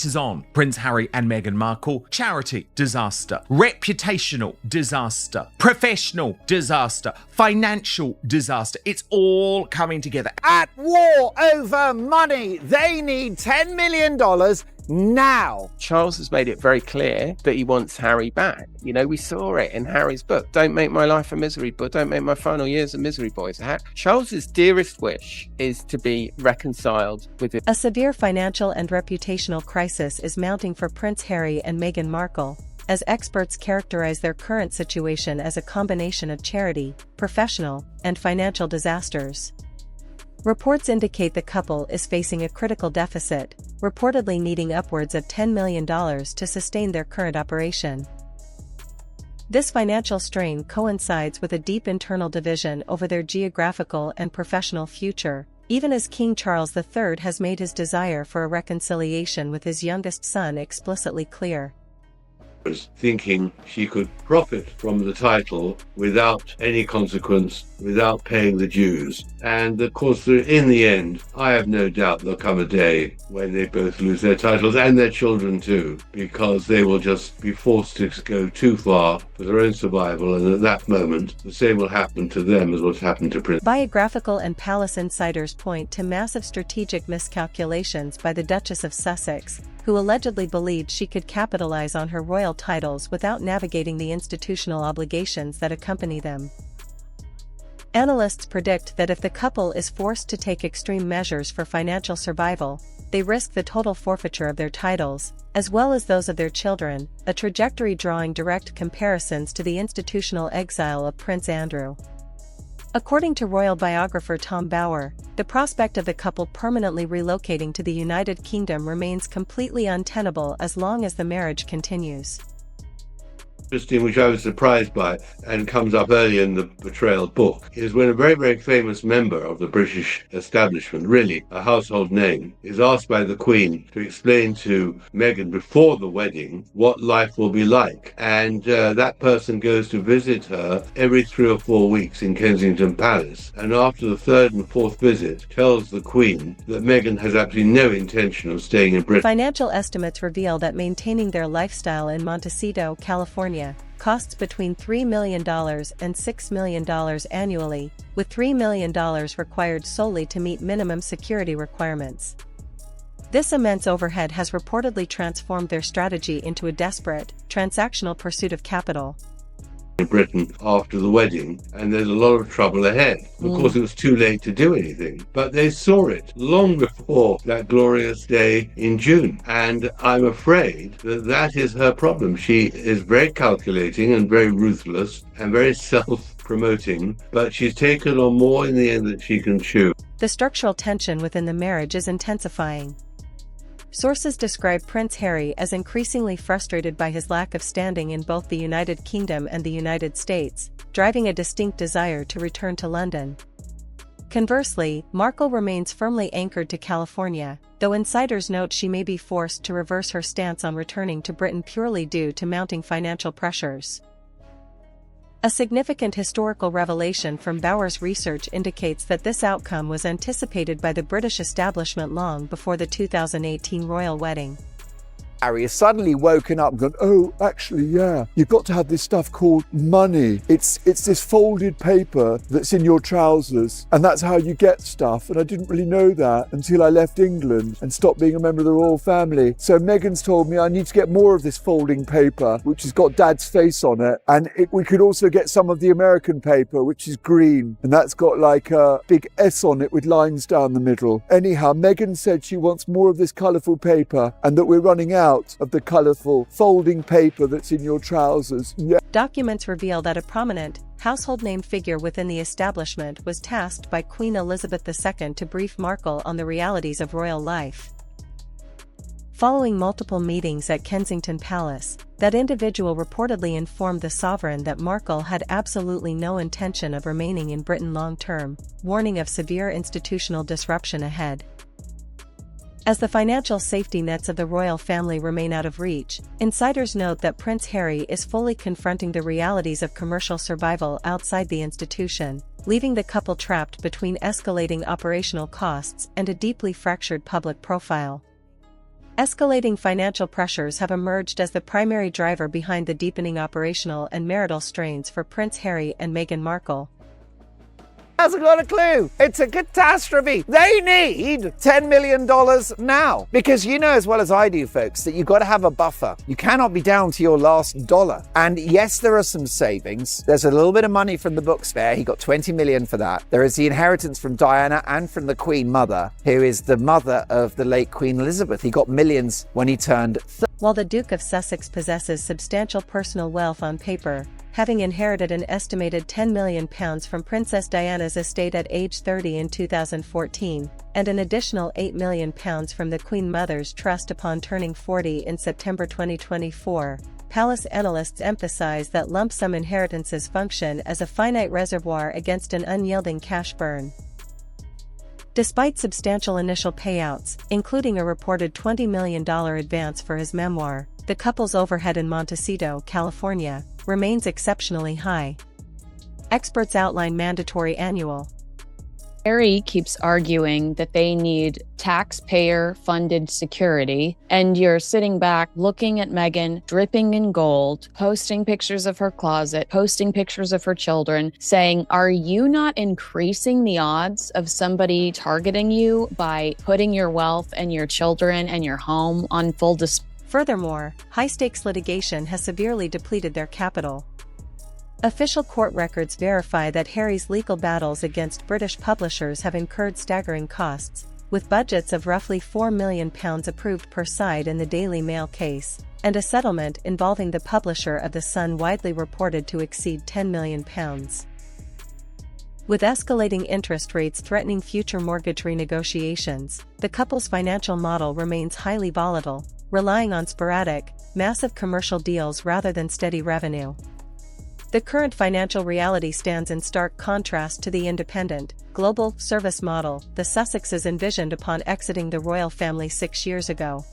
is on. Prince Harry and Meghan Markle, charity disaster, reputational disaster, professional disaster, financial disaster. It's all coming together. At war over money. They need $10 million now. Charles has made it very clear that he wants Harry back. You know, we saw it in Harry's book. Don't make my life a misery, but don't make my final years a misery, boys. Charles's dearest wish is to be reconciled with it. A severe financial and reputational crisis is mounting for Prince Harry and Meghan Markle, as experts characterize their current situation as a combination of charity, professional, and financial disasters. Reports indicate the couple is facing a critical deficit, reportedly needing upwards of $10 million to sustain their current operation. This financial strain coincides with a deep internal division over their geographical and professional future, even as King Charles III has made his desire for a reconciliation with his youngest son explicitly clear. Was thinking she could profit from the title without any consequence, without paying the dues. And of course, in the end, I have no doubt there'll come a day when they both lose their titles and their children too, because they will just be forced to go too far for their own survival. And at that moment, the same will happen to them as what's happened to Prince. Biographical and palace insiders point to massive strategic miscalculations by the Duchess of Sussex, who allegedly believed she could capitalize on her royal titles without navigating the institutional obligations that accompany them. Analysts predict that if the couple is forced to take extreme measures for financial survival, they risk the total forfeiture of their titles, as well as those of their children, a trajectory drawing direct comparisons to the institutional exile of Prince Andrew. According to royal biographer Tom Bower, the prospect of the couple permanently relocating to the United Kingdom remains completely untenable as long as the marriage continues. Interesting, which I was surprised by, and comes up early in the Betrayal book, is when a very, very famous member of the British establishment, really a household name, is asked by the Queen to explain to Meghan before the wedding what life will be like. And that person goes to visit her every 3 or 4 weeks in Kensington Palace, and after the third and fourth visit tells the Queen that Meghan has absolutely no intention of staying in Britain. Financial estimates reveal that maintaining their lifestyle in Montecito, California, costs between $3 million and $6 million annually, with $3 million required solely to meet minimum security requirements. This immense overhead has reportedly transformed their strategy into a desperate, transactional pursuit of capital. In Britain after the wedding, and there's a lot of trouble ahead. Of course, it was too late to do anything, but they saw it long before that glorious day in June, and I'm afraid that that is her problem. She is very calculating and very ruthless and very self-promoting, but she's taken on more in the end than she can chew. The structural tension within the marriage is intensifying. Sources describe Prince Harry as increasingly frustrated by his lack of standing in both the United Kingdom and the United States, driving a distinct desire to return to London. Conversely, Markle remains firmly anchored to California, though insiders note she may be forced to reverse her stance on returning to Britain purely due to mounting financial pressures. A significant historical revelation from Bower's research indicates that this outcome was anticipated by the British establishment long before the 2018 royal wedding. Harry has suddenly woken up and gone, oh, actually, yeah, you've got to have this stuff called money. It's this folded paper that's in your trousers, and that's how you get stuff. And I didn't really know that until I left England and stopped being a member of the royal family. So Meghan's told me I need to get more of this folding paper, which has got Dad's face on it. And we could also get some of the American paper, which is green, and that's got like a big S on it with lines down the middle. Anyhow, Meghan said she wants more of this colourful paper and that we're running out of the colourful folding paper that's in your trousers. Yeah. Documents reveal that a prominent, household name figure within the establishment was tasked by Queen Elizabeth II to brief Markle on the realities of royal life. Following multiple meetings at Kensington Palace, that individual reportedly informed the sovereign that Markle had absolutely no intention of remaining in Britain long-term, warning of severe institutional disruption ahead. As the financial safety nets of the royal family remain out of reach, insiders note that Prince Harry is fully confronting the realities of commercial survival outside the institution, leaving the couple trapped between escalating operational costs and a deeply fractured public profile. Escalating financial pressures have emerged as the primary driver behind the deepening operational and marital strains for Prince Harry and Meghan Markle. Hasn't got a clue. It's a catastrophe. They need $10 million now. Because you know as well as I do, folks, that you've got to have a buffer. You cannot be down to your last dollar. And yes, there are some savings. There's a little bit of money from the book spare. He got 20 million for that. There is the inheritance from Diana and from the Queen Mother, who is the mother of the late Queen Elizabeth. He got millions when he turned 30. While the Duke of Sussex possesses substantial personal wealth on paper, having inherited an estimated £10 million from Princess Diana's estate at age 30 in 2014, and an additional £8 million from the Queen Mother's trust upon turning 40 in September 2024, palace analysts emphasize that lump sum inheritances function as a finite reservoir against an unyielding cash burn. Despite substantial initial payouts, including a reported $20 million advance for his memoir, the couple's overhead in Montecito, California, remains exceptionally high. Experts outline mandatory annual. Harry keeps arguing that they need taxpayer-funded security, and you're sitting back looking at Meghan dripping in gold, posting pictures of her closet, posting pictures of her children, saying, are you not increasing the odds of somebody targeting you by putting your wealth and your children and your home on full display? Furthermore, high-stakes litigation has severely depleted their capital. Official court records verify that Harry's legal battles against British publishers have incurred staggering costs, with budgets of roughly £4 million approved per side in the Daily Mail case, and a settlement involving the publisher of The Sun widely reported to exceed £10 million. With escalating interest rates threatening future mortgage renegotiations, the couple's financial model remains highly volatile, relying on sporadic, massive commercial deals rather than steady revenue. The current financial reality stands in stark contrast to the independent, global service model the Sussexes envisioned upon exiting the royal family 6 years ago.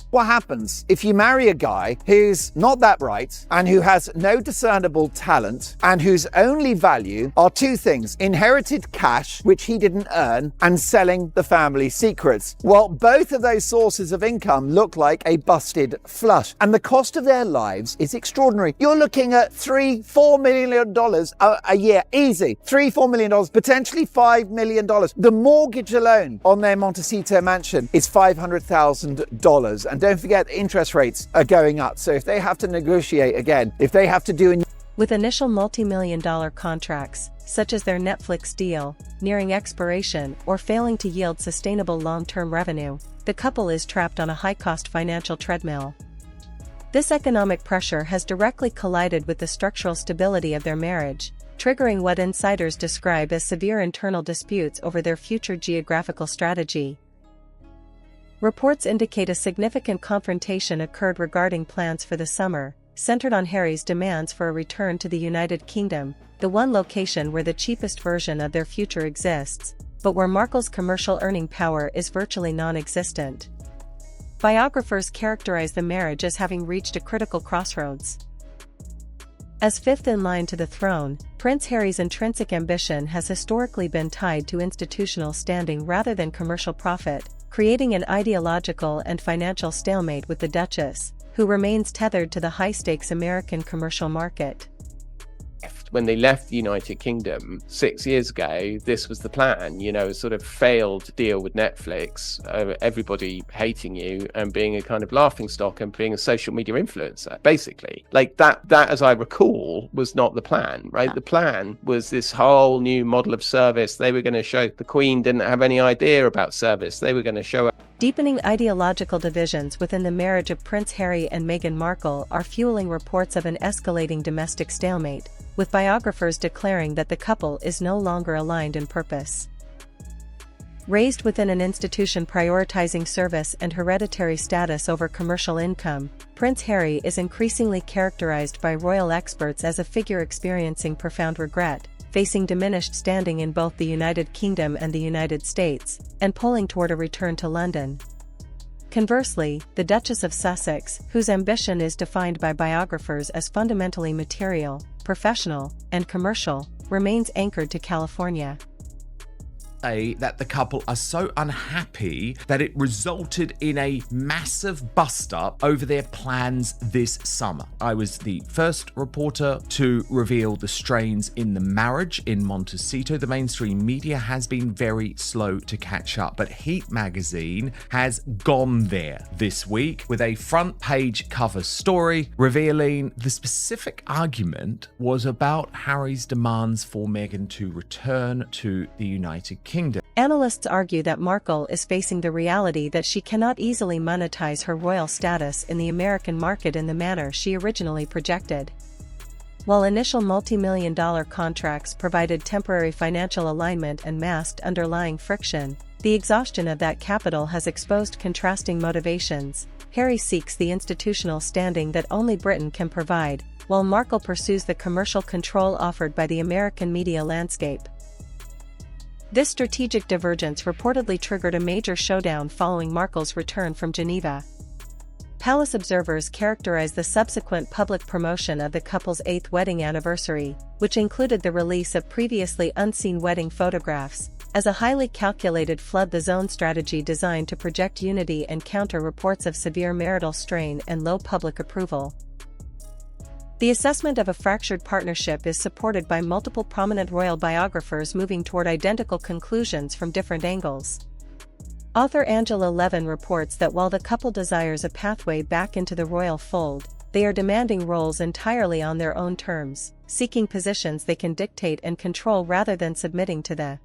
What happens if you marry a guy who's not that bright and who has no discernible talent and whose only value are two things: inherited cash, which he didn't earn, and selling the family secrets? Well, both of those sources of income look like a busted flush, and the cost of their lives is extraordinary. You're looking at $3-4 million a year, easy. $3-4 million, potentially $5 million. The mortgage alone on their Montecito mansion is $500,000. And don't forget, interest rates are going up. So if they have to negotiate again, if they have to do with initial multi-million-dollar contracts, such as their Netflix deal, nearing expiration or failing to yield sustainable long-term revenue, the couple is trapped on a high-cost financial treadmill. This economic pressure has directly collided with the structural stability of their marriage, triggering what insiders describe as severe internal disputes over their future geographical strategy. Reports indicate a significant confrontation occurred regarding plans for the summer, centered on Harry's demands for a return to the United Kingdom, the one location where the cheapest version of their future exists, but where Markle's commercial earning power is virtually non-existent. Biographers characterize the marriage as having reached a critical crossroads. As fifth in line to the throne, Prince Harry's intrinsic ambition has historically been tied to institutional standing rather than commercial profit, creating an ideological and financial stalemate with the Duchess, who remains tethered to the high-stakes American commercial market. When they left the United Kingdom 6 years ago, this was the plan, a sort of failed deal with Netflix, everybody hating you and being a kind of laughingstock and being a social media influencer, basically. Like that, as I recall, was not the plan, right? Yeah. The plan was this whole new model of service. They were going to show the Queen didn't have any idea about service. They were going to show Deepening ideological divisions within the marriage of Prince Harry and Meghan Markle are fueling reports of an escalating domestic stalemate, with biographers declaring that the couple is no longer aligned in purpose. Raised within an institution prioritizing service and hereditary status over commercial income, Prince Harry is increasingly characterized by royal experts as a figure experiencing profound regret, facing diminished standing in both the United Kingdom and the United States, and pulling toward a return to London. Conversely, the Duchess of Sussex, whose ambition is defined by biographers as fundamentally material, professional, and commercial, remains anchored to California. say that the couple are so unhappy that it resulted in a massive bust-up over their plans this summer. I was the first reporter to reveal the strains in the marriage in Montecito. The mainstream media has been very slow to catch up, but Heat magazine has gone there this week with a front-page cover story revealing the specific argument was about Harry's demands for Meghan to return to the United Kingdom. Analysts argue that Markle is facing the reality that she cannot easily monetize her royal status in the American market in the manner she originally projected. While initial multi-million-dollar contracts provided temporary financial alignment and masked underlying friction, the exhaustion of that capital has exposed contrasting motivations. Harry seeks the institutional standing that only Britain can provide, while Markle pursues the commercial control offered by the American media landscape. This strategic divergence reportedly triggered a major showdown following Markle's return from Geneva. Palace observers characterized the subsequent public promotion of the couple's 8th wedding anniversary, which included the release of previously unseen wedding photographs, as a highly calculated flood-the-zone strategy designed to project unity and counter reports of severe marital strain and low public approval. The assessment of a fractured partnership is supported by multiple prominent royal biographers moving toward identical conclusions from different angles. Author Angela Levin reports that while the couple desires a pathway back into the royal fold, they are demanding roles entirely on their own terms, seeking positions they can dictate and control rather than submitting to the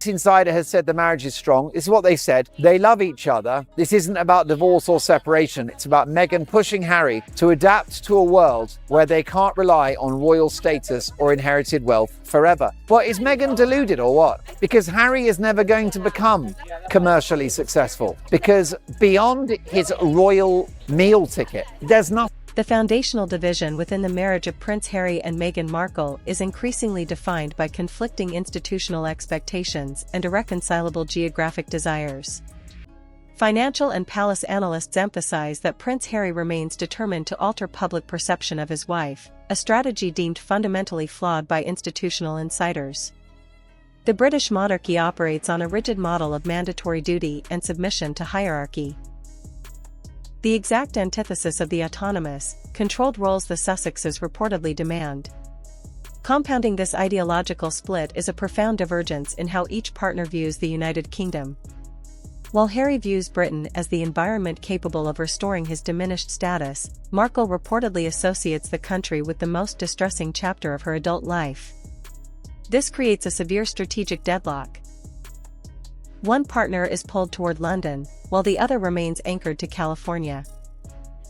Insider has said the marriage is strong. This is what they said. They love each other. This isn't about divorce or separation. It's about Meghan pushing Harry to adapt to a world where they can't rely on royal status or inherited wealth forever. What, is Meghan deluded or what? Because Harry is never going to become commercially successful. Because beyond his royal meal ticket, there's nothing. The foundational division within the marriage of Prince Harry and Meghan Markle is increasingly defined by conflicting institutional expectations and irreconcilable geographic desires. Financial and palace analysts emphasize that Prince Harry remains determined to alter public perception of his wife, a strategy deemed fundamentally flawed by institutional insiders. The British monarchy operates on a rigid model of mandatory duty and submission to hierarchy. The exact antithesis of the autonomous, controlled roles the Sussexes reportedly demand. Compounding this ideological split is a profound divergence in how each partner views the United Kingdom. While Harry views Britain as the environment capable of restoring his diminished status, Markle reportedly associates the country with the most distressing chapter of her adult life. This creates a severe strategic deadlock. One partner is pulled toward London, while the other remains anchored to California.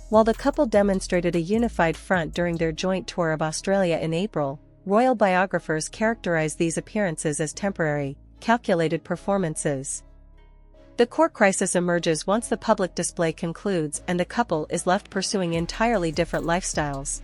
While the couple demonstrated a unified front during their joint tour of Australia in April, royal biographers characterize these appearances as temporary, calculated performances. The core crisis emerges once the public display concludes and the couple is left pursuing entirely different lifestyles.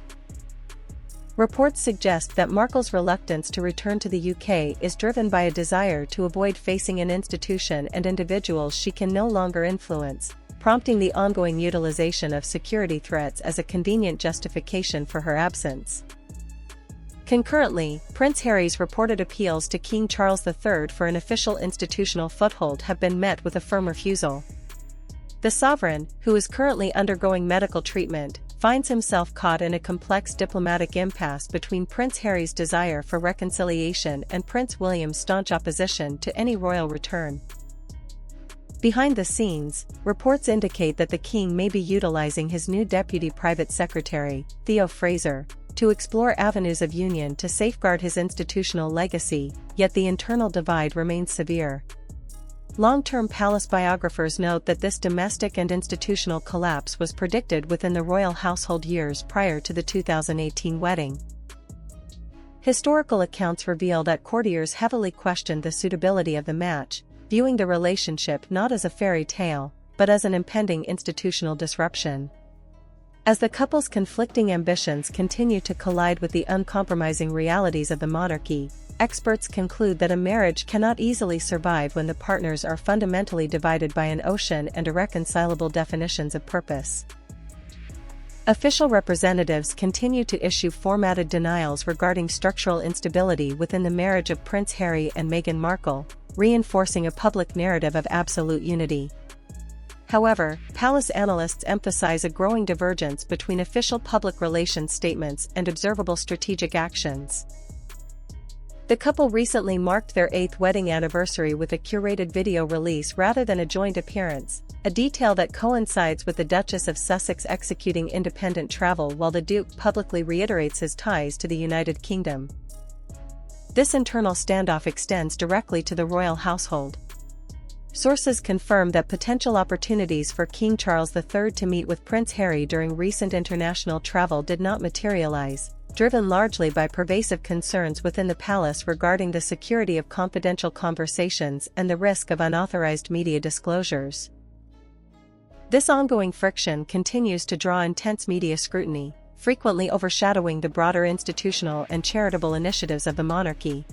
Reports suggest that Markle's reluctance to return to the UK is driven by a desire to avoid facing an institution and individuals she can no longer influence, prompting the ongoing utilization of security threats as a convenient justification for her absence. Concurrently, Prince Harry's reported appeals to King Charles III for an official institutional foothold have been met with a firm refusal. The sovereign, who is currently undergoing medical treatment, finds himself caught in a complex diplomatic impasse between Prince Harry's desire for reconciliation and Prince William's staunch opposition to any royal return. Behind the scenes, reports indicate that the king may be utilizing his new deputy private secretary, Theo Fraser, to explore avenues of union to safeguard his institutional legacy, yet the internal divide remains severe. Long-term palace biographers note that this domestic and institutional collapse was predicted within the royal household years prior to the 2018 wedding. Historical accounts reveal that courtiers heavily questioned the suitability of the match, viewing the relationship not as a fairy tale, but as an impending institutional disruption. As the couple's conflicting ambitions continue to collide with the uncompromising realities of the monarchy, experts conclude that a marriage cannot easily survive when the partners are fundamentally divided by an ocean and irreconcilable definitions of purpose. Official representatives continue to issue formatted denials regarding structural instability within the marriage of Prince Harry and Meghan Markle, reinforcing a public narrative of absolute unity. However, palace analysts emphasize a growing divergence between official public relations statements and observable strategic actions. The couple recently marked their 8th wedding anniversary with a curated video release rather than a joint appearance, a detail that coincides with the Duchess of Sussex executing independent travel while the Duke publicly reiterates his ties to the United Kingdom. This internal standoff extends directly to the royal household. Sources confirm that potential opportunities for King Charles III to meet with Prince Harry during recent international travel did not materialize, driven largely by pervasive concerns within the palace regarding the security of confidential conversations and the risk of unauthorized media disclosures. This ongoing friction continues to draw intense media scrutiny, frequently overshadowing the broader institutional and charitable initiatives of the monarchy.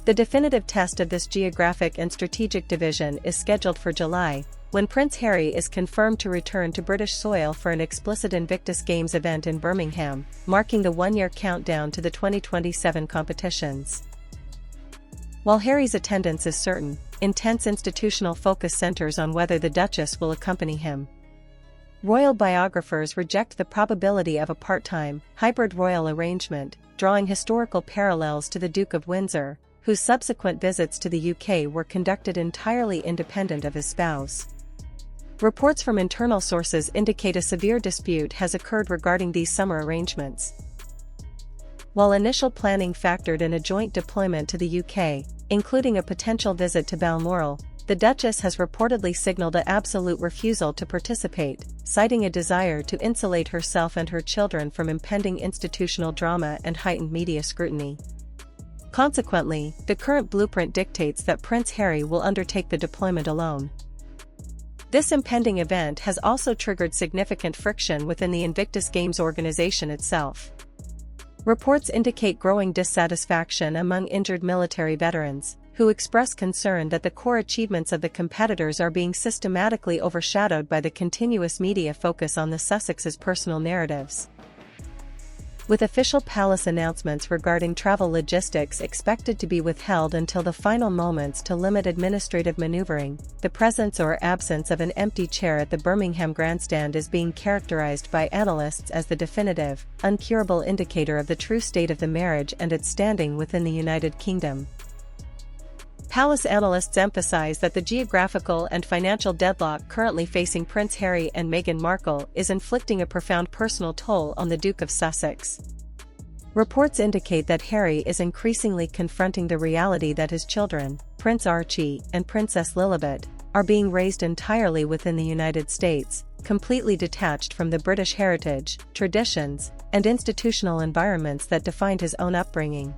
The definitive test of this geographic and strategic division is scheduled for July, when Prince Harry is confirmed to return to British soil for an explicit Invictus Games event in Birmingham, marking the one-year countdown to the 2027 competitions. While Harry's attendance is certain, intense institutional focus centers on whether the Duchess will accompany him. Royal biographers reject the probability of a part-time, hybrid royal arrangement, drawing historical parallels to the Duke of Windsor, whose subsequent visits to the UK were conducted entirely independent of his spouse. Reports from internal sources indicate a severe dispute has occurred regarding these summer arrangements. While initial planning factored in a joint deployment to the UK, including a potential visit to Balmoral, the Duchess has reportedly signaled an absolute refusal to participate, citing a desire to insulate herself and her children from impending institutional drama and heightened media scrutiny. Consequently, the current blueprint dictates that Prince Harry will undertake the deployment alone. This impending event has also triggered significant friction within the Invictus Games organization itself. Reports indicate growing dissatisfaction among injured military veterans, who express concern that the core achievements of the competitors are being systematically overshadowed by the continuous media focus on the Sussexes' personal narratives. With official palace announcements regarding travel logistics expected to be withheld until the final moments to limit administrative maneuvering, the presence or absence of an empty chair at the Birmingham grandstand is being characterized by analysts as the definitive, uncurable indicator of the true state of the marriage and its standing within the United Kingdom. Palace analysts emphasize that the geographical and financial deadlock currently facing Prince Harry and Meghan Markle is inflicting a profound personal toll on the Duke of Sussex. Reports indicate that Harry is increasingly confronting the reality that his children, Prince Archie and Princess Lilibet, are being raised entirely within the United States, completely detached from the British heritage, traditions, and institutional environments that defined his own upbringing.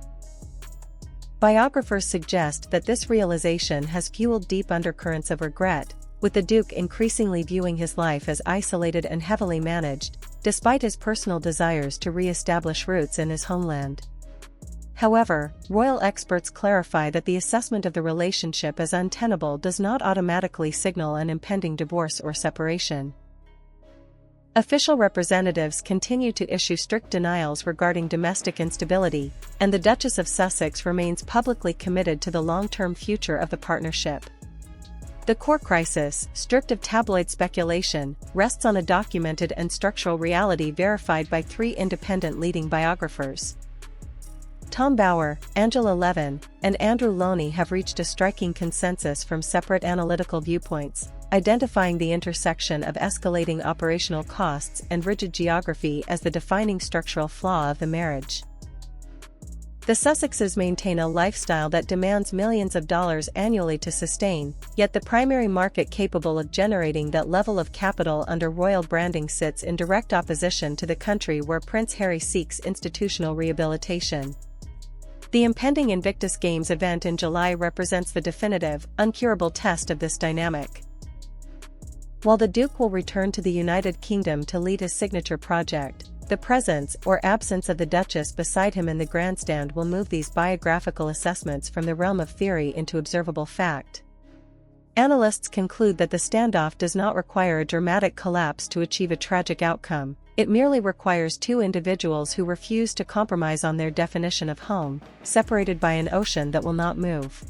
Biographers suggest that this realization has fueled deep undercurrents of regret, with the Duke increasingly viewing his life as isolated and heavily managed, despite his personal desires to re-establish roots in his homeland. However, royal experts clarify that the assessment of the relationship as untenable does not automatically signal an impending divorce or separation. Official representatives continue to issue strict denials regarding domestic instability, and the Duchess of Sussex remains publicly committed to the long-term future of the partnership. The core crisis, stripped of tabloid speculation, rests on a documented and structural reality verified by 3 independent leading biographers. Tom Bower, Angela Levin, and Andrew Loney have reached a striking consensus from separate analytical viewpoints, identifying the intersection of escalating operational costs and rigid geography as the defining structural flaw of the marriage. The Sussexes maintain a lifestyle that demands millions of dollars annually to sustain, yet the primary market capable of generating that level of capital under royal branding sits in direct opposition to the country where Prince Harry seeks institutional rehabilitation. The impending Invictus Games event in July represents the definitive, uncurable test of this dynamic. While the Duke will return to the United Kingdom to lead his signature project, the presence or absence of the Duchess beside him in the grandstand will move these biographical assessments from the realm of theory into observable fact. Analysts conclude that the standoff does not require a dramatic collapse to achieve a tragic outcome. It merely requires 2 individuals who refuse to compromise on their definition of home, separated by an ocean that will not move.